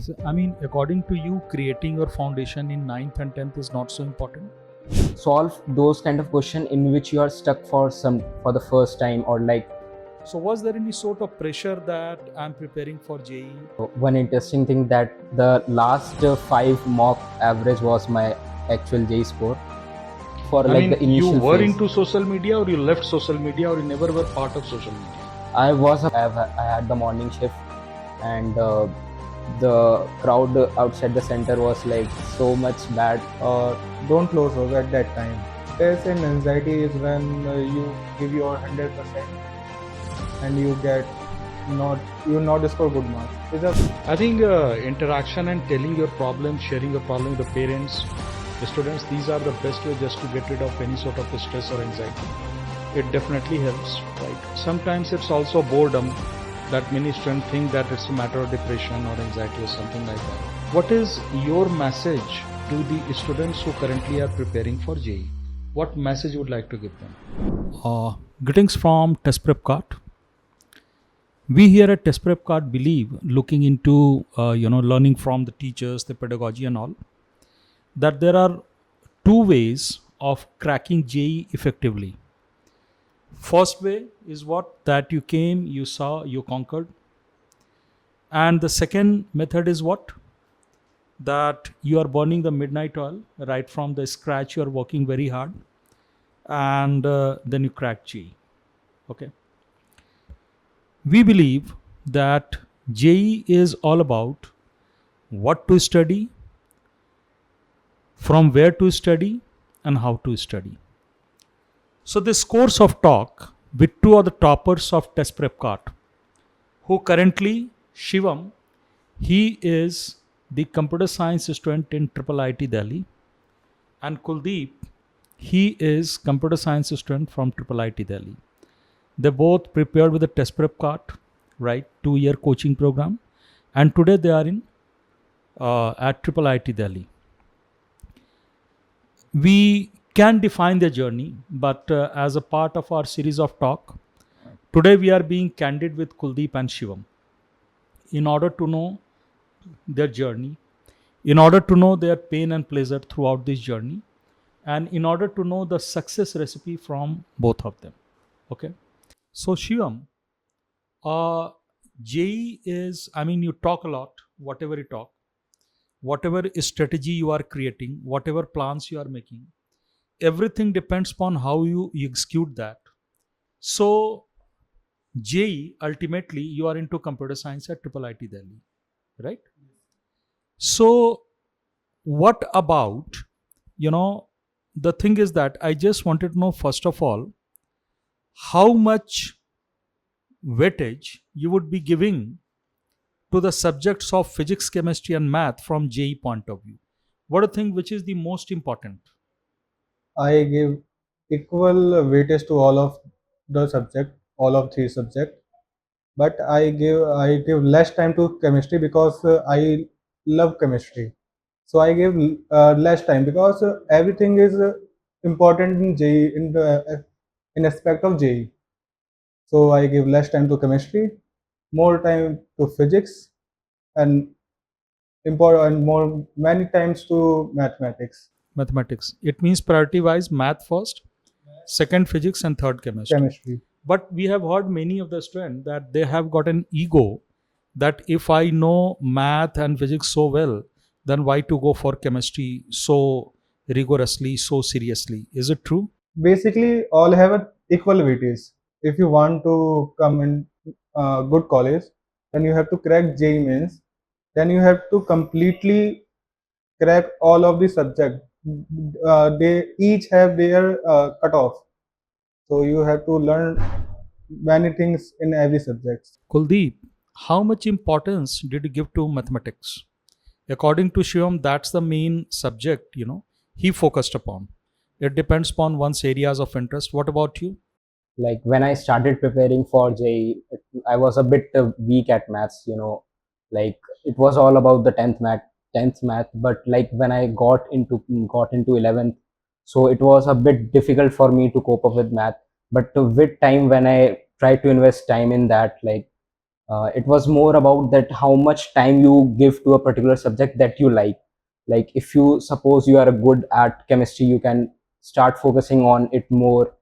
So, I mean, according to you, creating your foundation in 9th and 10th is not so important? Solve those kind of question in which you are stuck for the first time, or like So was there any sort of pressure that I'm preparing for JEE? one interesting thing that the last 5 mock average was my actual JEE score for I like mean, the you initial were phase. into social media, or you left social media, or you never were part of social media? I had the morning shift, and the crowd outside the center was like so much bad. Don't close hope at that time. Stress and anxiety is when you give your 100% and you not score good marks. I think interaction and telling your problem, sharing your problem with the parents, the students, these are the best way just to get rid of any sort of stress or anxiety. It definitely helps, right? Sometimes it's also boredom that many students think that it's a matter of depression or anxiety or something like that. What is your message to the students who currently are preparing for JEE? What message you would like to give them? Greetings from Test Prep Card. We here at Test Prep Card believe, looking into learning from the teachers, the pedagogy and all, that there are two ways of cracking JEE effectively. First way is what? That you came, you saw, you conquered. And the second method is what? That you are burning the midnight oil right from the scratch. You are working very hard, and then you crack JEE. Okay. We believe that JEE is all about what to study, from where to study, and how to study. So this course of talk with two of the toppers of Test Prep Card, who currently, Shivam, he is the computer science student in IIIT Delhi, and Kuldeep, he is computer science student from IIIT Delhi. They both prepared with the Test Prep Card, right, 2-year coaching program, and today they are in at IIIT Delhi. We can define their journey, but as a part of our series of talk, today we are being candid with Kuldeep and Shivam in order to know their journey, in order to know their pain and pleasure throughout this journey, and in order to know the success recipe from both of them. Okay. So Shivam, JEE is, I mean, you talk a lot, whatever you talk, whatever strategy you are creating, whatever plans you are making, everything depends upon how you execute that. So JEE, ultimately, you are into computer science at IIIT Delhi, right? So what about, the thing is that I just wanted to know, first of all, how much weightage you would be giving to the subjects of physics, chemistry and math from JEE point of view. What do you think which is the most important? I give equal weightage to all of the subject, all of 3 subjects. But I give less time to chemistry because I love chemistry. So I give less time because everything is important in JEE in aspect of JEE. So I give less time to chemistry, more time to physics, and more many times to mathematics. Mathematics. It means priority wise math first, second physics and third chemistry. But we have heard many of the students that they have got an ego that if I know math and physics so well, then why to go for chemistry so rigorously, so seriously? Is it true? Basically, all have an equal weightage. If you want to come in good college, then you have to crack JEE mains. Then you have to completely crack all of the subject. They each have their cutoff. So you have to learn many things in every subject. Kuldeep, how much importance did you give to mathematics? According to Shivam, that's the main subject, he focused upon. It depends upon one's areas of interest. What about you? Like when I started preparing for JEE, I was a bit weak at maths. Like it was all about the 10th math. But like when I got into 11th, so it was a bit difficult for me to cope up with math. But with time, when I tried to invest time in that, like It was more about that how much time you give to a particular subject that you like if you suppose you are good at chemistry, you can start focusing on it more.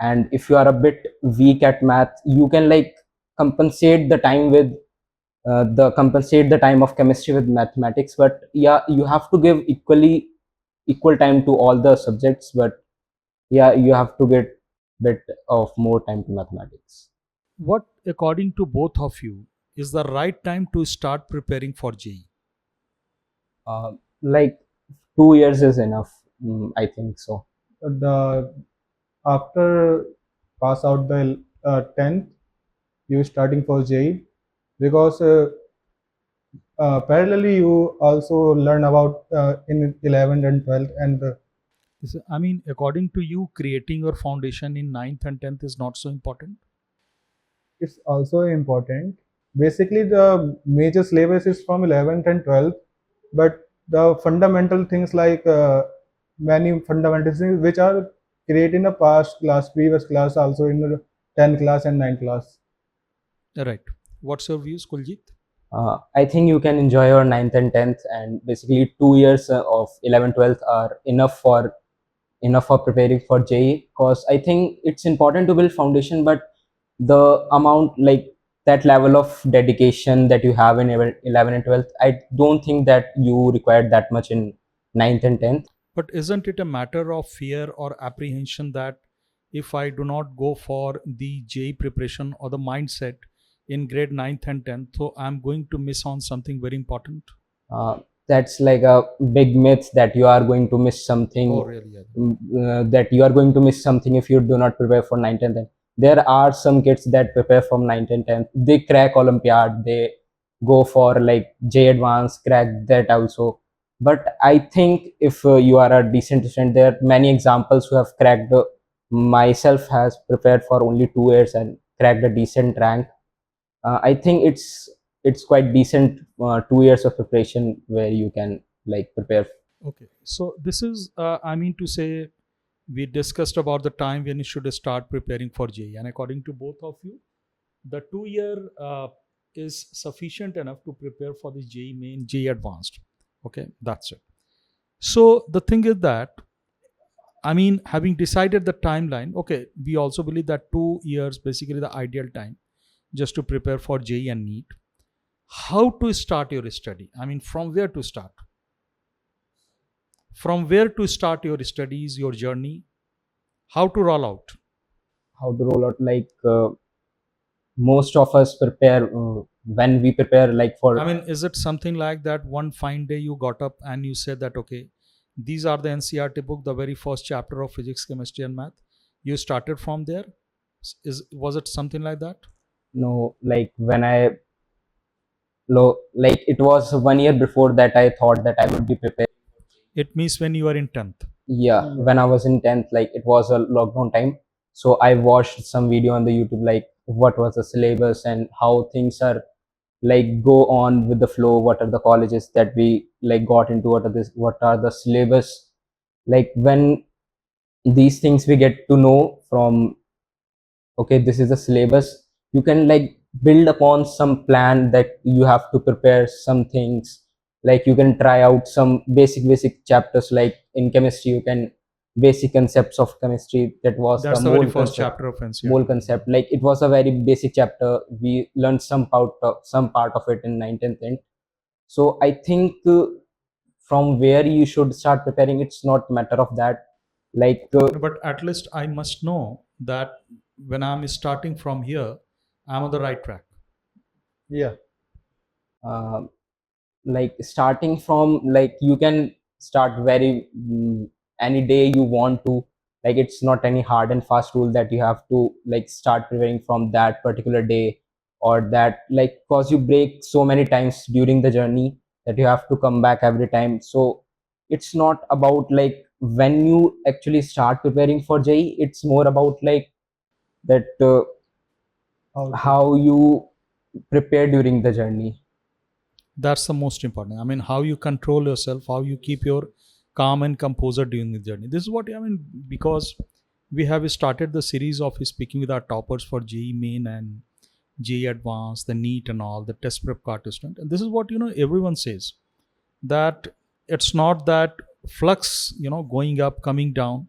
And if you are a bit weak at math, you can like compensate the time with the compensate the time of chemistry with mathematics. But yeah, you have to give equal time to all the subjects, but yeah, you have to get bit of more time to mathematics. What, according to both of you, is the right time to start preparing for JEE? Like 2 years is enough. I think so. The after pass out the 10th, you starting for JEE, because parallelly you also learn about in 11th and 12th, and I mean, according to you, creating your foundation in 9th and 10th is not so important? it's also important. Basically, the major syllabus is from 11th and 12th, but the fundamental things like many fundamental things which are created in the past class, previous class, also in the 10th class and 9th class. Right. What's your views, Kuljit? I think you can enjoy your ninth and 10th, and basically 2 years of 11th 12th are enough for preparing for JEE. Because I think it's important to build foundation, but the amount, like that level of dedication that you have in 11 and 12th, I don't think that you required that much in ninth and 10th. But isn't it a matter of fear or apprehension that if I do not go for the JEE preparation or the mindset in grade 9th and 10th, so I'm going to miss on something very important? uh, that's like a big myth that you are going to miss something. Oh, really? Yeah. That you are going to miss something if you do not prepare for 9th and 10th. There are some kids that prepare from 9th and 10th, they crack olympiad, they go for like J advance, crack that also. But I think if you are a decent student, there are many examples who have cracked myself has prepared for only 2 years and cracked a decent rank. I think it's quite decent 2 years of preparation where you can like prepare. Okay. So this is, I mean to say, we discussed about the time when you should start preparing for JEE, and according to both of you, the 2 year is sufficient enough to prepare for the JEE main, JEE advanced. Okay, that's it. So the thing is that, I mean, having decided the timeline, okay, we also believe that 2 years basically the ideal time just to prepare for JEE and NEET. How to start your study? I mean, from where to start? From where to start your studies, your journey? How to roll out? How to roll out, like most of us prepare when we prepare like for I mean, is it something like that one fine day you got up and you said that, okay, these are the NCRT book, the very first chapter of physics, chemistry, and math? You started from there? Was it something like that? no, like when I like it was 1 year before that I thought that I would be prepared. It means when you are in 10th. Yeah, when I was in 10th, like it was a lockdown time, so I watched some video on the YouTube, like what was the syllabus and how things are like go on with the flow, what are the colleges that we like got into, what are the syllabus. Like when these things we get to know from, okay, this is the syllabus, you can like build upon some plan that you have to prepare some things. Like you can try out some basic chapters, like in chemistry you can basic concepts of chemistry, that was the That's the very first chapter of mole NCRT. concept. Like it was a very basic chapter, we learned some part of it in 9th and 10th. So I think from where you should start preparing, it's not matter of that. Like But at least I must know that when I'm starting from here, I'm on the right track. Yeah, uh, like starting from, like you can start very any day you want to. Like it's not any hard and fast rule that you have to like start preparing from that particular day, or that like cause you break so many times during the journey that you have to come back every time. So it's not about like when you actually start preparing for JEE, it's more about like that how to. how you prepare during the journey. That's the most important. I mean, how you control yourself, how you keep your calm and composure during the journey. This is what I mean, because we have started the series of speaking with our toppers for JEE main and JEE Advanced, the NEET and all, the test prep card student. And this is what everyone says, that it's not that flux, going up, coming down.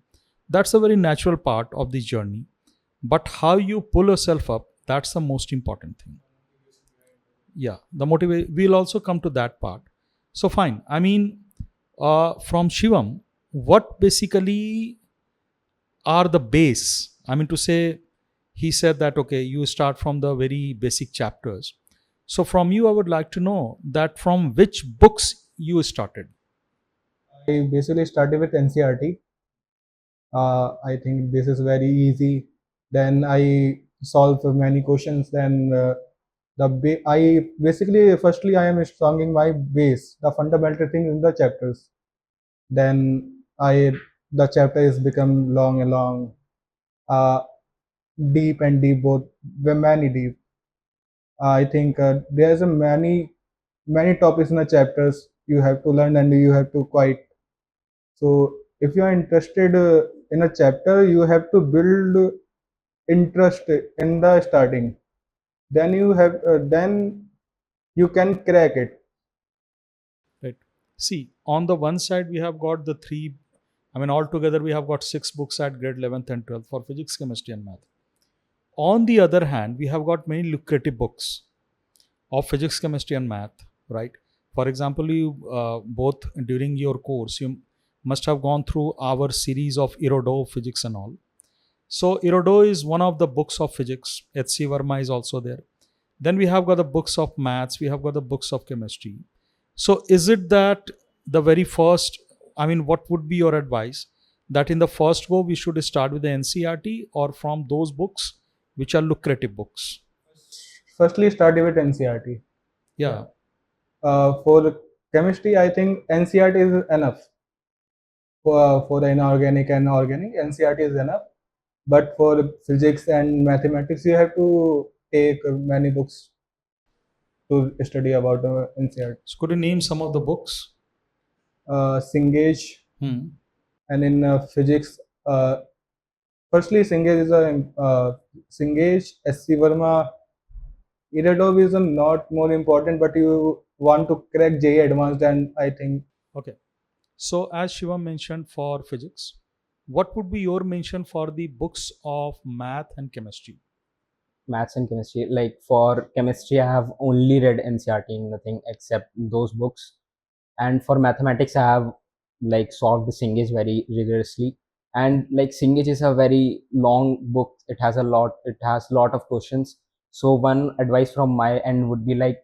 That's a very natural part of the journey. But how you pull yourself up, that's the most important thing. Yeah, the motivate. We'll also come to that part. So fine. I mean, from Shivam, what basically are the base? I mean to say, he said that okay, you start from the very basic chapters. So from you, I would like to know that from which books you started. I basically started with NCRT. I think this is very easy. Then I solve many questions. Then I basically firstly I am strong my base, the fundamental thing in the chapters. Then the chapter is become long and long, uh, deep and deep both, many deep. I think there's a many topics in the chapters you have to learn and you have to quite. So if you are interested in a chapter, you have to build interest in the starting. Then you can crack it. Right. See, on the one side, we have got the three, I mean, altogether, we have got 6 books at grade 11th and 12th for physics, chemistry, and math. On the other hand, we have got many lucrative books of physics, chemistry, and math, right? For example, you both during your course, you must have gone through our series of Irodo physics and all. So, Irodo is one of the books of physics. H.C. Verma is also there. Then we have got the books of maths, we have got the books of chemistry. So, is it that the very first, I mean, what would be your advice that in the first go we should start with the NCRT or from those books which are lucrative books? Firstly, start with NCRT. Yeah. For chemistry, I think NCRT is enough. For the inorganic and organic, NCRT is enough. But for physics and mathematics, you have to take many books to study about NCRT. So, could you name some of the books? Singage, Hmm. and in physics, firstly, Singage, SC Verma, Iradov is not more important, but you want to crack JEE Advanced, and I think Okay. So, as Shiva mentioned for physics, what would be your mention for the books of math and chemistry? Maths and chemistry. Like for chemistry, I have only read NCRT, nothing except those books. And for mathematics, I have like solved the Singage very rigorously. And like Singage is a very long book. It has lot of questions. So one advice from my end would be like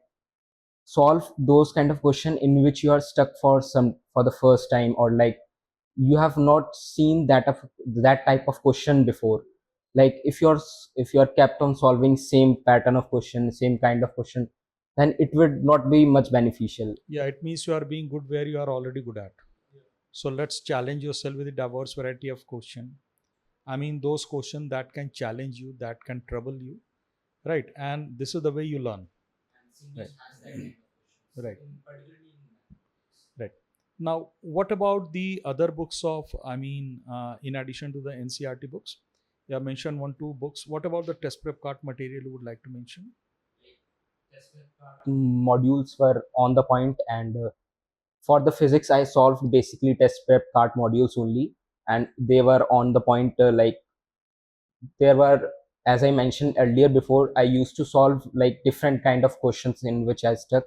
solve those kind of question in which you are stuck for the first time, or like you have not seen that type of question before. Like if you're kept on solving same pattern of question, same kind of question, then it would not be much beneficial. Yeah, it means you are being good where you are already good at. So let's challenge yourself with a diverse variety of question. I mean, those questions that can challenge you, that can trouble you, right? And this is the way you learn. Right. Right. Right. Now, what about the other books of, I mean, in addition to the NCRT books? You have mentioned 1, 2 books. What about the test prep card material you would like to mention? Modules were on the point, and for the physics I solved basically test prep card modules only, and they were on the point. Like there were, as I mentioned earlier before, I used to solve like different kind of questions in which I stuck.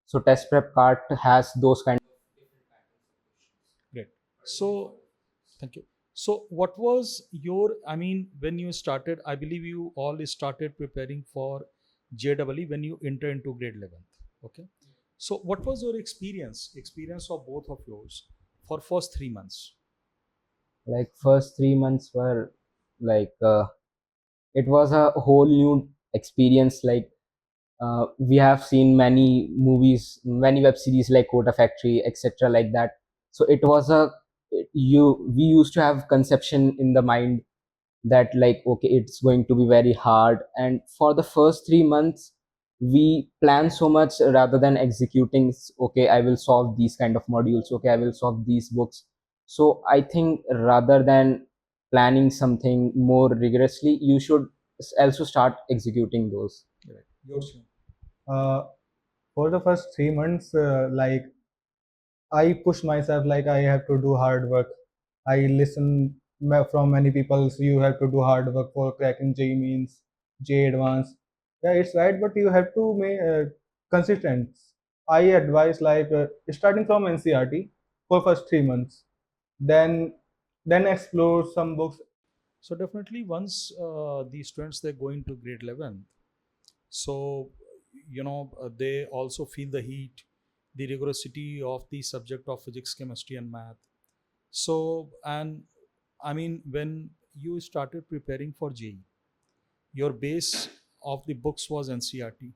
So test prep card has those kind. Great. So, thank you. So, what was your, I mean, when you started, I believe you all started preparing for JEE when you enter into grade 11th. Okay. So, what was your experience of both of yours for first 3 months? Like first 3 months were like it was a whole new experience. Like we have seen many movies, many web series like Quota Factory, etc., like that. So it was a you we used to have conception in the mind that like okay, it's going to be very hard, and for the first 3 months we plan so much rather than executing. Okay, I will solve these kind of modules, okay, I will solve these books. So I think rather than planning something more rigorously, you should also start executing those. Right. Yours. Uh, for the first 3 months, like I push myself, like I have to do hard work. I listen from many people, so you have to do hard work for cracking J means J advanced. Yeah, it's right, but you have to make consistent. I advise like starting from NCRT for first 3 months, then explore some books. So definitely once the students they go into grade 11, so they also feel the heat, the rigorosity of the subject of physics, chemistry and math. So, and I mean, when you started preparing for JEE, your base of the books was NCRT,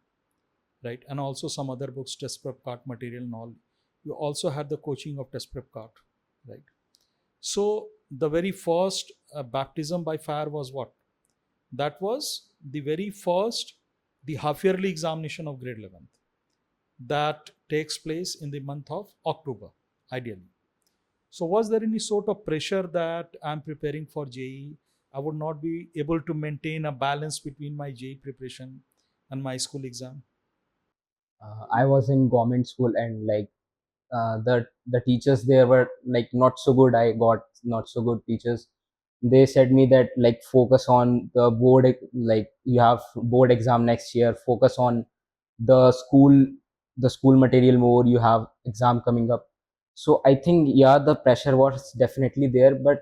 right? And also some other books, test prep card material and all. You also had the coaching of test prep card, right? So the very first baptism by fire was what? That was the very first, the half yearly examination of grade 11th. That takes place in the month of October, ideally. So, was there any sort of pressure that I'm preparing for JEE? I would not be able to maintain a balance between my JEE preparation and my school exam. I was in government school, and like the teachers there were like not so good. I got not so good teachers. They said me that like focus on the board, like you have board exam next year, focus on the school the school material more, you have exam coming up. So I think, yeah, the pressure was definitely there, but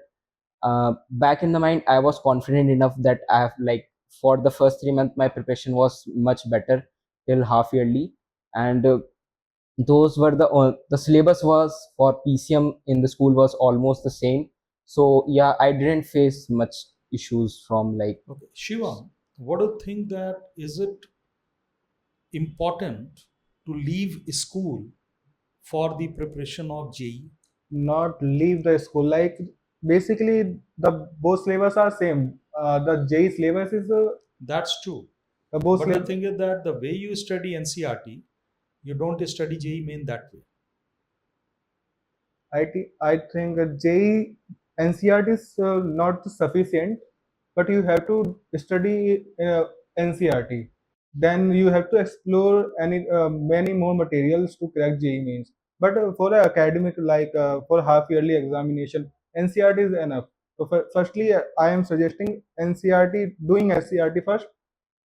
back in the mind I was confident enough that I have, like, for the first 3 months my preparation was much better till half yearly. And those were the syllabus was for PCM in the school was almost the same. So yeah, I didn't face much issues from like. Okay, Shivam, what do you think that is it important to leave school for the preparation of JEE? Not leave the school. Like basically, the both syllabus are same. The J syllabus is That's true. the both But the syllabus. thing is that the way you study NCRT, you don't study JEE main that way. I think J NCRT is not sufficient, but you have to study NCRT. Then you have to explore many more materials to crack JEE mains. But for a academic, like for half yearly examination, NCRT is enough. So firstly, I am suggesting NCRT, doing NCRT first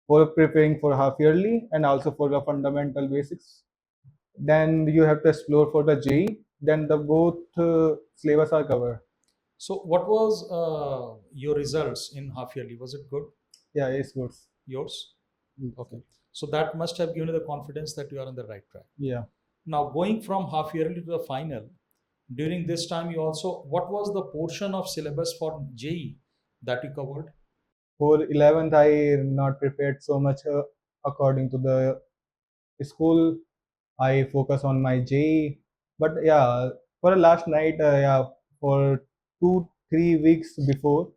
for preparing for half yearly and also for the fundamental basics. Then you have to explore for the JEE. Then the both syllabus are covered. So, what was your results in half yearly? Was it good? Yeah, it's good. Yours? Okay. So that must have given you the confidence that you are on the right track. Yeah. Now, going from half yearly to the final, during this time, you also, what was the portion of syllabus for JEE that you covered? For 11th, I not prepared so much according to the school. I focus on my JEE. But yeah, for the last night, yeah, for 2 3 weeks before,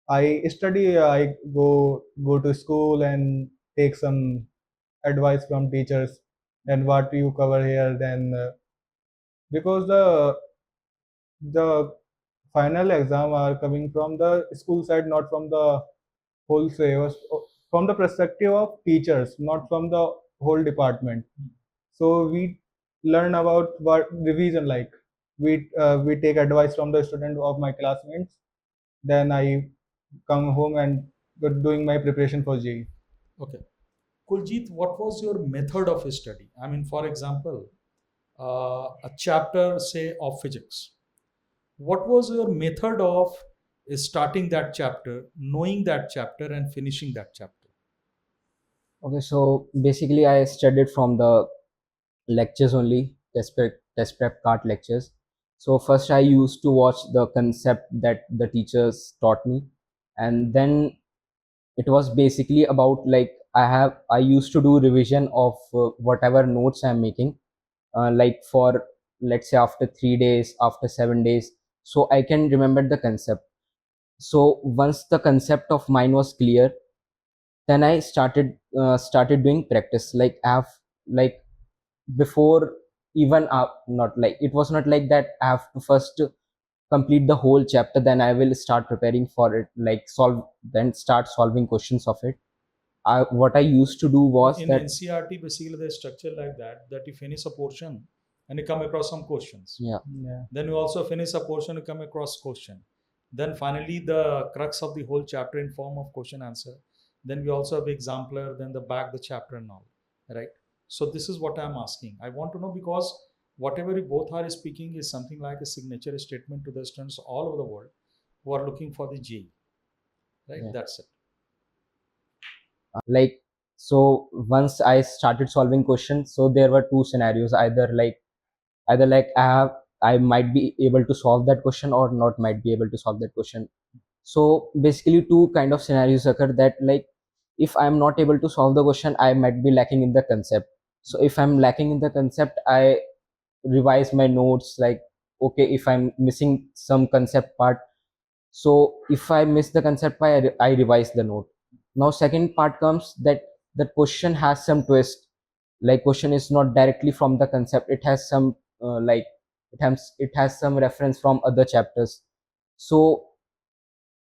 I study. I go to school and take some advice from teachers and what you cover here. Then because the final exam are coming from the school side, not from the whole syllabus, from the perspective of teachers, not from the whole department. So we learn about what revision like. We take advice from the student of my classmates. Then I come home and doing my preparation for JEE. Okay. Kuljit, what was your method of study? I mean, for example, a chapter, say, of physics. What was your method of starting that chapter, knowing that chapter, and finishing that chapter? Okay, so basically I studied from the lectures only, test prep card lectures. So first I used to watch the concept that the teachers taught me, and then it was basically about like I used to do revision of whatever notes I'm making, like for, let's say, after 3 days, after 7 days, so I can remember the concept. So once the concept of mine was clear, then I started doing practice. Like I have, like, before, even not like, it was not like that I have to first complete the whole chapter, then I will start preparing for it, like start solving questions of it. What I used to do was In that NCRT, basically the structure like that you finish a portion and you come across some questions. yeah, Yeah. Then you also finish a portion, you come across question. Then finally the crux of the whole chapter in form of question answer. Then we also have exemplar, then the back the chapter and all, right? So this is what I'm asking. I want to know because whatever you both are speaking is something like a signature statement to the students all over the world who are looking for the JEE, right? yeah. That's it. Like, so once I started solving questions, so there were two scenarios, either like I might be able to solve that question or not might be able to solve that question. So basically two kind of scenarios occur, that like if I'm not able to solve the question, I might be lacking in the concept. So if I'm lacking in the concept, I revise my notes, like, okay, if I'm missing some concept part, so if I miss the concept part, I revise the note. Now second part comes, that the question has some twist, like question is not directly from the concept, it has some like it has some reference from other chapters. So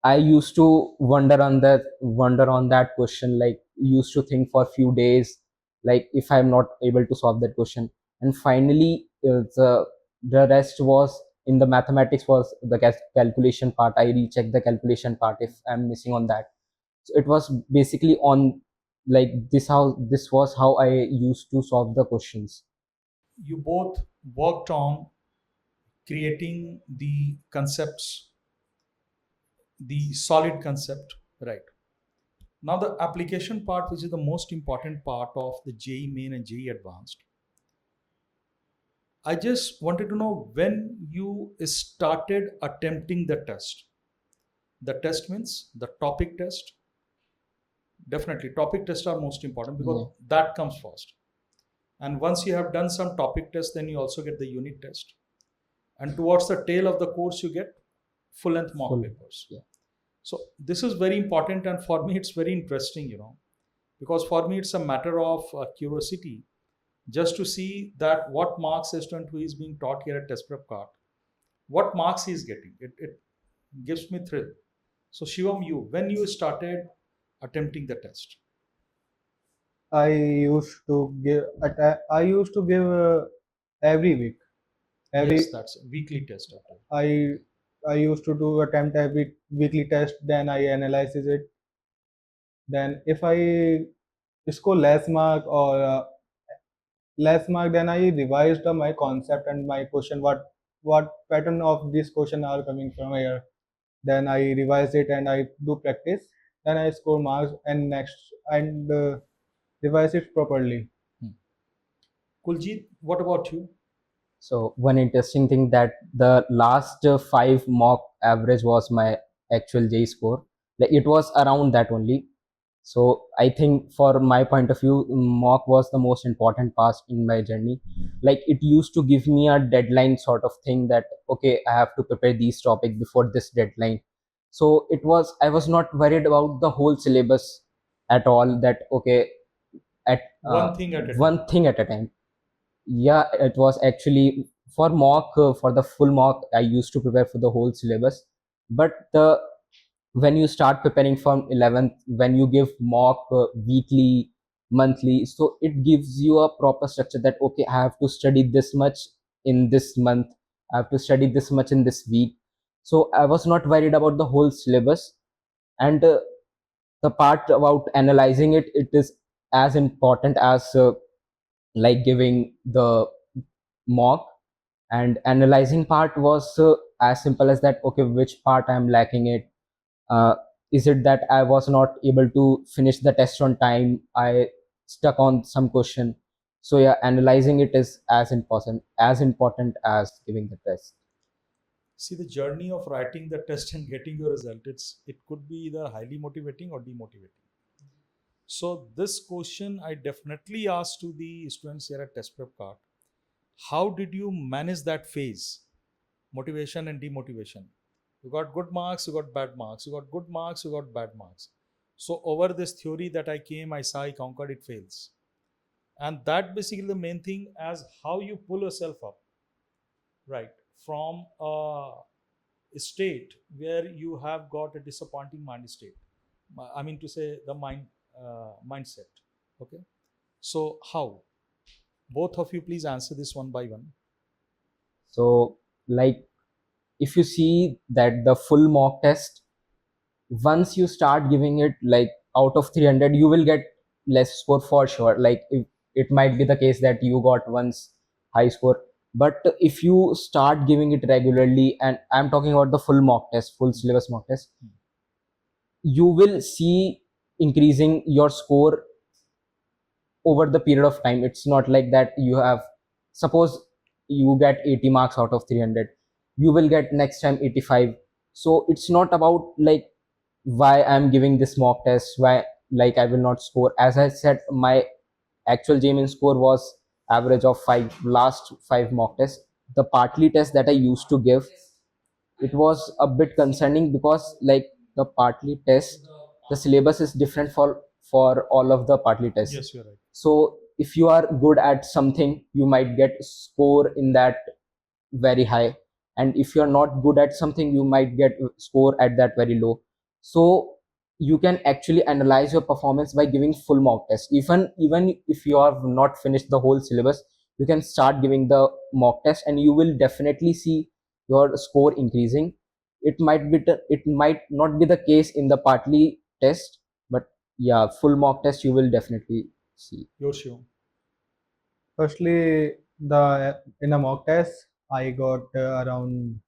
I used to wonder on that question, like used to think for a few days, like if I'm not able to solve that question. And finally, the rest was in the mathematics, was the calculation part. I recheck the calculation part if I'm missing on that. So it was basically on like this was how I used to solve the questions. You both worked on creating the concepts, the solid concept, right? Now the application part, which is the most important part of the JEE main and JEE advanced. I just wanted to know when you started attempting the test. The test means the topic test. Definitely, topic tests are most important Yeah, because that comes first. And once you have done some topic test, then you also get the unit test. And towards the tail of the course, you get full length mock full. papers. Yeah. So this is very important, and for me, it's very interesting, because for me, it's a matter of curiosity just to see that what marks a student who is being taught here at test prep card, what marks he is getting. It gives me thrill. So Shivam, when you started attempting the test? I used to give every week. Yes, Every that's a weekly test after. I I used to do attempt every weekly test. Then I analyzes it. Then if I score less mark, then I revised my concept and my question. What pattern of this question are coming from here? Then I revise it and I do practice. Then I score marks and revise it properly. Hmm. Kuljit, what about you? So one interesting thing, that the last five mock average was my actual J score. Like it was around that only. So I think for my point of view, mock was the most important part in my journey. Like it used to give me a deadline sort of thing, that okay, I have to prepare these topic before this deadline. So I was not worried about the whole syllabus at all. That okay, at One thing at a time. one thing at a time. Yeah, it was actually for mock, for the full mock I used to prepare for the whole syllabus. But the when you start preparing from 11th, when you give mock weekly, monthly, so it gives you a proper structure, that okay, I have to study this much in this month, I have to study this much in this week. So I was not worried about the whole syllabus. And the part about analyzing it, it is as important as like giving the mock. And analyzing part was as simple as that, okay, which part I'm lacking it. uh, is it that I was not able to finish the test on time, I stuck on some question. So yeah, analyzing it is as important as giving the test. See, the journey of writing the test and getting your result, it could be either highly motivating or demotivating. So this question I definitely asked to the students here at test prep card. How did you manage that phase? Motivation and demotivation. You got good marks, you got bad marks. You got good marks, you got bad marks. So over this theory that I came, I saw, I conquered, it fails. And that basically the main thing as how you pull yourself up, right? From a state where you have got a disappointing mind state. I mean to say the mindset. Okay. So how? Both of you please answer this one by one. So like if you see that the full mock test, once you start giving it like out of 300, you will get less score for sure. Like if it might be the case that you got once high score, but if you start giving it regularly, and I'm talking about the full mock test, full syllabus mock test, you will see increasing your score over the period of time. It's not like that you have, suppose you get 80 marks out of 300, you will get next time 85. So it's not about like why I'm giving this mock test, why like I will not score. As I said, my actual JMIN score was average of 5 last 5 mock tests. The partly test that I used to give, it was a bit concerning because like the partly test, the syllabus is different for all of the partly tests. Yes, you're right. So if you are good at something, you might get score in that very high, and if you're not good at something, you might get score at that very low. So you can actually analyze your performance by giving full mock test. Even if you have not finished the whole syllabus, you can start giving the mock test, and you will definitely see your score increasing. It might not be the case in the partly test, but yeah, full mock test you will definitely see. Your show. Firstly, the in a mock test, I got around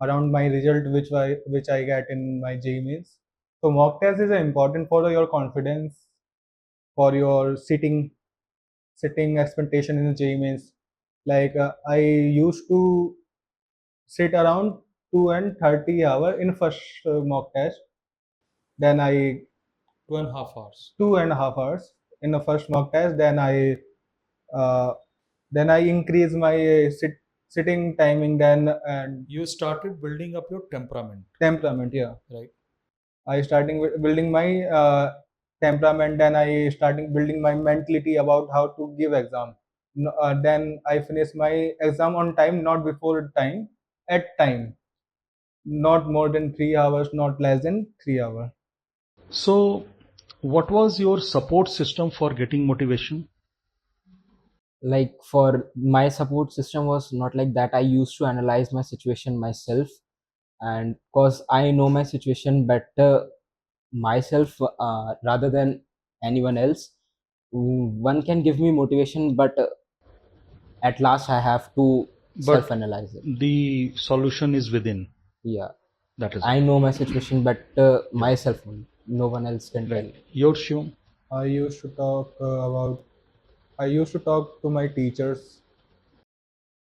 my result which I get in my JEE means. So mock test is important for your confidence, for your sitting expectation in the JEE means. Like I used to sit around 2 and 30 hour in first mock test. Then I 2.5 hours. 2.5 hours in the first mock test. Uh, then I increase my sitting timing. Then and You started building up your temperament, temperament. Yeah, right? I starting with building my temperament. Then I starting building my mentality about how to give exam. Then I finish my exam on time, not before time, at time, not more than 3 hours, not less than 3 hours. So, what was your support system for getting motivation? Like for my support system was not like that. I used to analyze my situation myself, and because I know my situation better myself rather than anyone else, one can give me motivation, but at last I have to self But analyze it. the solution is within. Yeah, That is I it. know my situation better Yeah. myself only. No one else can tell. Right. Your Shivam? I used to talk about. I used to talk to my teachers.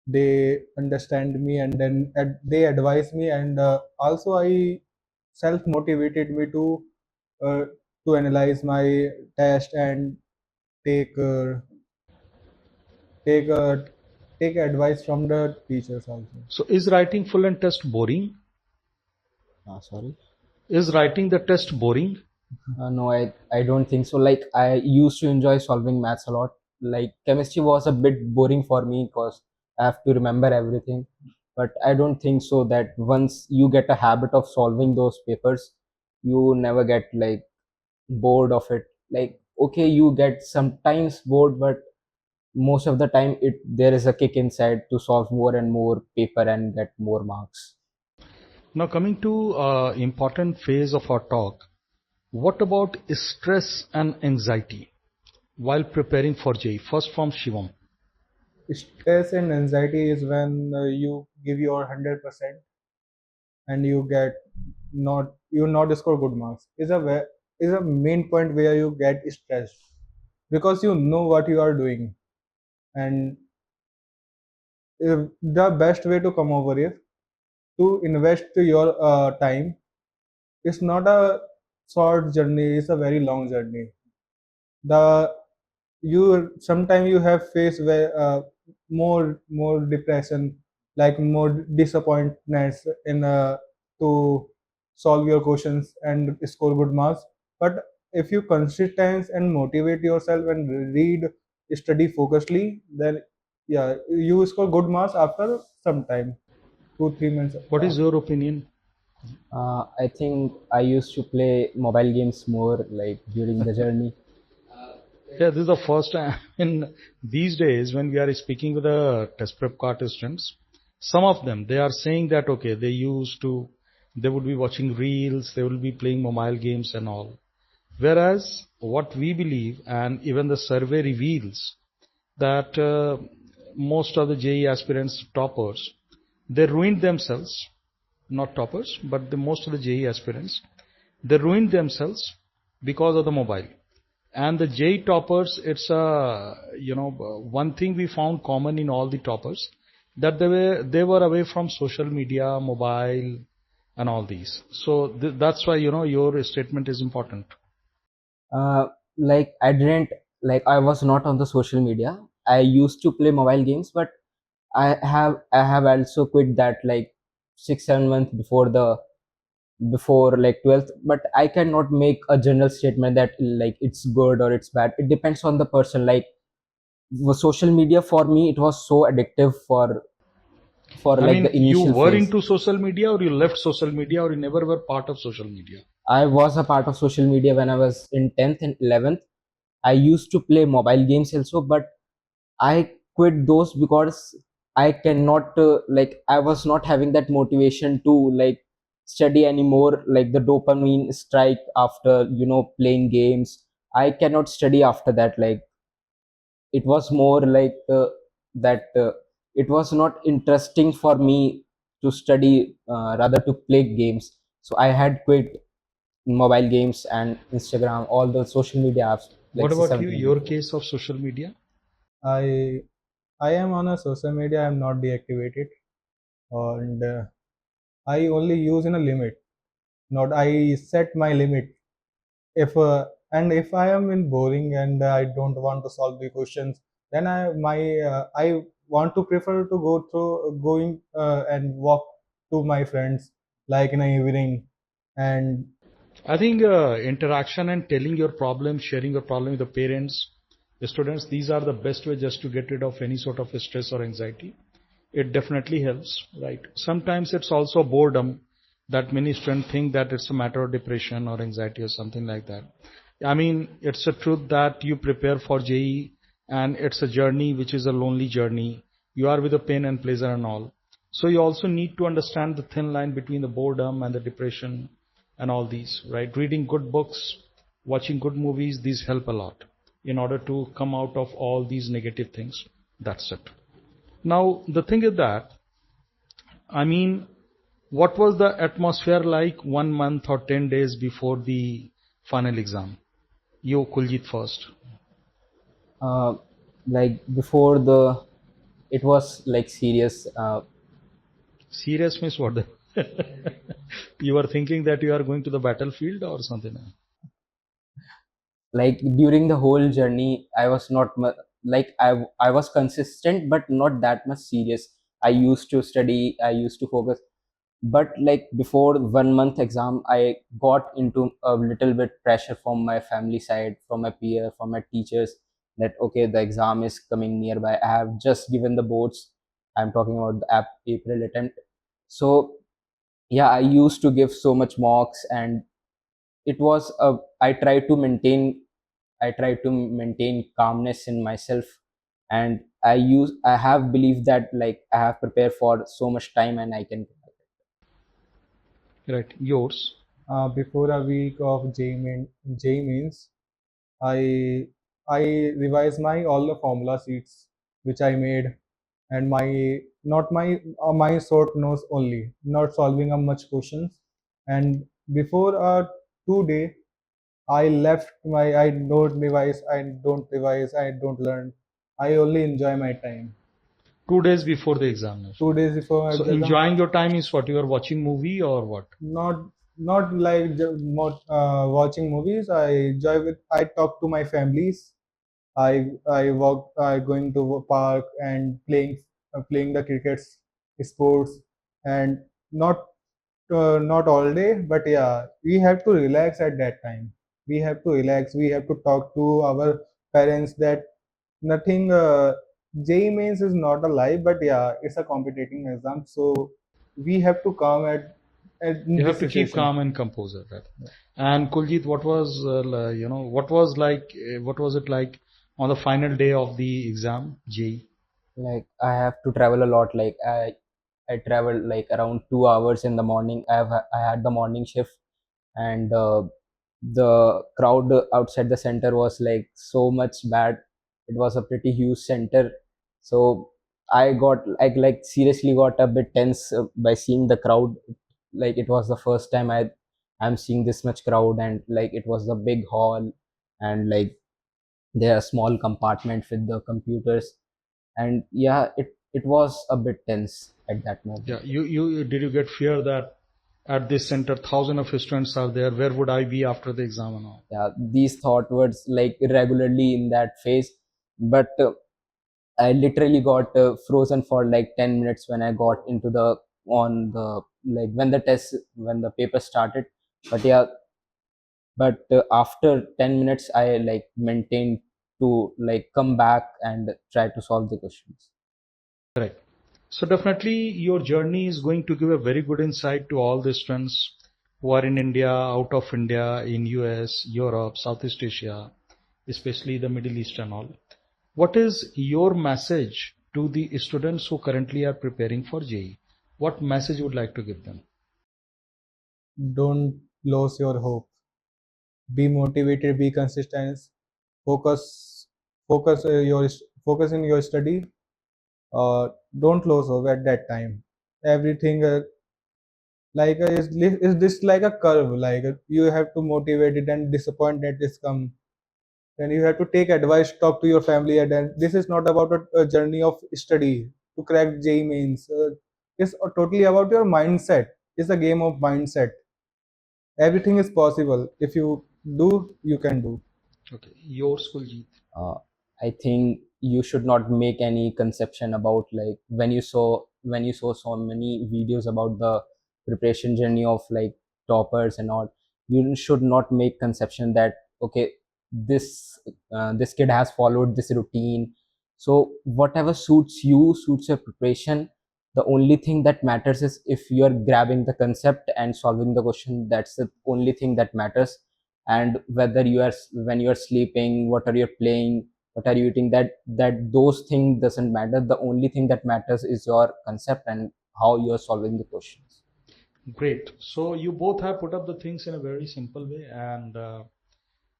They understand me, and then they advise me, and also I self motivated me uh, to analyze my test and take uh, take uh, take advice from the teachers also. So, is writing full and test boring? Sorry. Is writing the test boring? No, I don't think so. Like I used to enjoy solving maths a lot. Like chemistry was a bit boring for me because I have to remember everything. But I don't think so that once you get a habit of solving those papers, you never get like bored of it. Like okay, you get sometimes bored, but most of the time it there is a kick inside to solve more and more paper and get more marks. Now, coming to important phase of our talk, what about stress and anxiety while preparing for JEE? First from Shivam. Stress and anxiety is when you give your 100% and you not score good marks. Is a main point where you get stressed because you know what you are doing. And if the best way to come over is to invest your time. It's not a short journey, it's a very long journey. The you sometimes you have faced where more depression, like more disappointments in to solve your questions and score good marks. But if you consistent and motivate yourself and read, study focusedly, then yeah, you score good marks after some time. 2 3 months. What is your opinion? I think I used to play mobile games more like during the journey. Yeah, this is the first time in these days when we are speaking with the test prep participants. Some of them, they are saying that, okay, they would be watching reels, they will be playing mobile games and all. Whereas what we believe, and even the survey reveals, that most of the JEE aspirants toppers, they ruined themselves, not toppers, but most of the JEE aspirants, they ruined themselves because of the mobile. And the JEE toppers, it's a, one thing we found common in all the toppers, that they were away from social media, mobile, and all these. So that's why, your statement is important. Like I didn't like I was not on the social media. I used to play mobile games, but I have also quit that like 6 7 months before like 12th. But I cannot make a general statement that like it's good or it's bad. It depends on the person. Like social media for me, it was so addictive for I like the mean, you initial were phase. into social media, or you left social media, or you never were part of social media. I was a part of social media when I was in 10th and 11th. I used to play mobile games also, but I quit those because I cannot like I was not having that motivation to like study anymore. Like the dopamine strike after playing games, I cannot study after that. Like it was more like that it was not interesting for me to study, rather to play games. So I had quit mobile games and Instagram, all the social media apps like What about you, 7 your before. case of social media? I am on a social media. I am not deactivated, and I only use in a limit. Not I set my limit. If and if I am in boring and I don't want to solve the questions, then I want to prefer to go through going and walk to my friends like in the evening. And I think interaction and telling your problem, sharing your problem with the parents, the students, these are the best way just to get rid of any sort of stress or anxiety. It definitely helps, right? Sometimes it's also boredom, that many students think that it's a matter of depression or anxiety or something like that. I mean, it's a truth that you prepare for JEE, and it's a journey which is a lonely journey. You are with the pain and pleasure and all. So you also need to understand the thin line between the boredom and the depression and all these, right? Reading good books, watching good movies, these help a lot in order to come out of all these negative things. That's it. Now, the thing is that, I mean, what was the atmosphere like 1 month or 10 days before the final exam? You, Kuljit, first. uh, like before the it was like serious. Serious means what? You were thinking that you are going to the battlefield or something? Like during the whole journey I was not like I was consistent but not that much serious. I used to study, I used to focus, but like before 1 month exam I got into a little bit pressure from my family side, from my peer, from my teachers, that okay, the exam is coming nearby, I have just given the boards. I'm talking about the April attempt. So yeah, I used to give so much mocks, and it was a I try to maintain calmness in myself, and I have believed that like I have prepared for so much time and I can. Right. Yours. before a week of J means I I revise my all the formula sheets which I made, and my not my my short notes only, not solving a much questions. And before a 2 day, I left my I don't learn. I only enjoy my time. 2 days before the examination. 2 days before So the exam, enjoying your time is what? You are watching movie or what? not not like watching movies. I enjoy with I talk to my families. I walk I going to a park and playing the crickets sports, and not not all day, but yeah, we have to relax at that time. We have to relax. We have to talk to our parents that nothing. JEE mains is not a lie, but yeah, it's a competing exam. So we have to calm at in You this have to keep situation. calm and composure, right? And Kuljit, what was what was like what was it like on the final day of the exam, JEE? Like I have to travel a lot. Like I traveled like around 2 hours in the morning. I had the morning shift, and the crowd outside the center was like so much bad. It was a pretty huge center, so I got like seriously got a bit tense by seeing the crowd. Like it was the first time I'm seeing this much crowd, and like it was the big hall, and like there are small compartments with the computers, and yeah, it was a bit tense at that moment. Yeah, you did you get fear that at this center thousands of students are there? Where would I be after the exam and all? Yeah, these thought words like regularly in that phase, but I literally got frozen for like 10 minutes when I got into the on the like when the paper started. But yeah, but after 10 minutes I like maintained to like come back and try to solve the questions. Correct. So definitely your journey is going to give a very good insight to all the students who are in India, out of India, in US, Europe, Southeast Asia, especially the Middle East and all. What is your message to the students who currently are preparing for JEE? What message you would like to give them? Don't lose your hope. Be motivated. Be consistent. Focus. Focus in your study. Don't lose hope at that time. Everything is this like a curve? You have to motivate it, and disappointment is come. Then you have to take advice, talk to your family, and then this is not about a journey of study to crack JEE mains. It's totally about your mindset. It's a game of mindset. Everything is possible. If you do, you can do. Okay, your school Jeet. uh, I think you should not make any conception about like when you saw so many videos about the preparation journey of like toppers and all. You should not make conception that okay, this kid has followed this routine, so whatever suits your preparation. The only thing that matters is if you are grabbing the concept and solving the question. That's the only thing that matters. And whether you are when you are sleeping, what are you playing, what are you eating, that those things doesn't matter. The only thing that matters is your concept and how you are solving the questions. Great. So you both have put up the things in a very simple way, and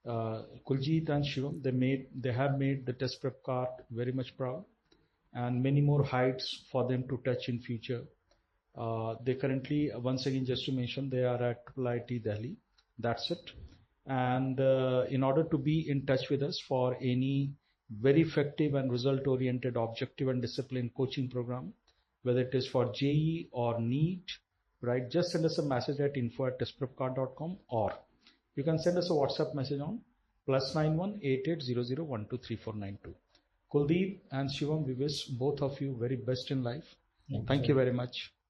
Kuljit and Shivam, they have made the test prep card very much proud, and many more heights for them to touch in future. They currently, once again, just to mention, they are at IIIT Delhi. That's it. And in order to be in touch with us for any very effective and result-oriented, objective and disciplined coaching program, whether it is for JEE or NEET, right? Just send us a message at info@testprepcard.com, or you can send us a WhatsApp message on +91 8800 123 492. Kuldeep and Shivam, we wish both of you very best in life. Thank you very much.